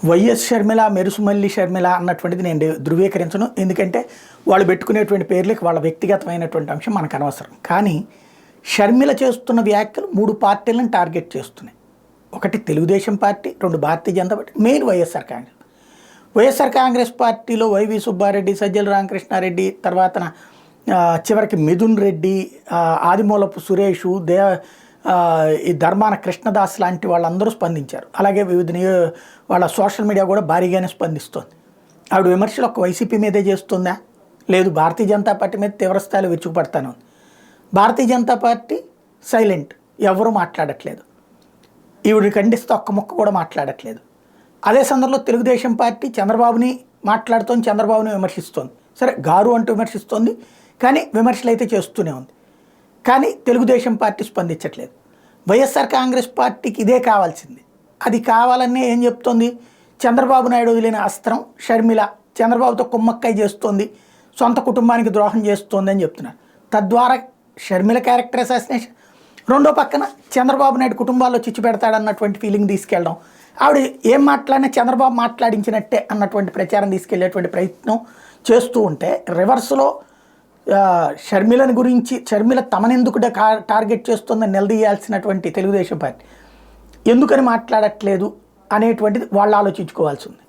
YS Sharmila, మెరుసుమల్లి Sharmila అన్నటువంటిది నేను ధృవీకరించను. ఎందుకంటే వాళ్ళు పెట్టుకునేటువంటి పేర్లకి వాళ్ళ వ్యక్తిగతమైనటువంటి అంశం మనకు అనవసరం. కానీ షర్మిల చేస్తున్న వ్యాఖ్యలు 3 పార్టీలను టార్గెట్ చేస్తున్నాయి. ఒకటి Telugu Desam party, 2 Bharatiya Janata party, main YSR Congress. YSR Congress పార్టీలో వైవి సుబ్బారెడ్డి, సజ్జల రామకృష్ణారెడ్డి, తర్వాత చివరికి మిథున్ రెడ్డి, ఆదిమూలపు సురేషు, ఈ ధర్మాన కృష్ణదాస్ లాంటి వాళ్ళందరూ స్పందించారు. అలాగే వివిధ వాళ్ళ సోషల్ మీడియా కూడా భారీగానే స్పందిస్తోంది. ఆవిడ విమర్శలు ఒక వైసీపీ మీదే చేస్తుందా? లేదు, భారతీయ జనతా పార్టీ మీద తీవ్రస్థాయిలో విరుచుకుపడతానే ఉంది. భారతీయ జనతా పార్టీ సైలెంట్, ఎవరు మాట్లాడట్లేదు. ఈవిడ ఖండిస్తే ఒక్క ముక్క కూడా మాట్లాడట్లేదు. అదే సందర్భంలో తెలుగుదేశం పార్టీ చంద్రబాబుని మాట్లాడుతోంది, చంద్రబాబుని విమర్శిస్తోంది. సరే, గారు అంటూ విమర్శిస్తోంది, కానీ విమర్శలు అయితే చేస్తూనే ఉంది. కానీ తెలుగుదేశం పార్టీ స్పందించట్లేదు. వైఎస్ఆర్ కాంగ్రెస్ పార్టీకి ఇదే కావాల్సింది. అది కావాలనే ఏం చెప్తోంది? చంద్రబాబు నాయుడు వదిలిన అస్త్రం షర్మిల చంద్రబాబుతో కుమ్మక్కై చేస్తోంది, సొంత కుటుంబానికి ద్రోహం చేస్తోంది అని చెప్తున్నారు. తద్వారా షర్మిల క్యారెక్టర్ అసాసినేషన్, రెండో పక్కన చంద్రబాబు నాయుడు కుటుంబాల్లో చిచ్చు పెడతాడన్నటువంటి ఫీలింగ్ తీసుకెళ్ళడం, ఆవిడ ఏం మాట్లాడినా చంద్రబాబు మాట్లాడించినట్టే అన్నటువంటి ప్రచారం తీసుకెళ్లేటువంటి ప్రయత్నం చేస్తూ ఉంటే, రివర్స్లో షర్మిలని గురించి షర్మిల తమనెందుకు టార్గెట్ చేస్తుందని నిలదీయాల్సినటువంటి తెలుగుదేశం పార్టీ ఎందుకని మాట్లాడట్లేదు అనేటువంటిది వాళ్ళు ఆలోచించుకోవాల్సి ఉంది.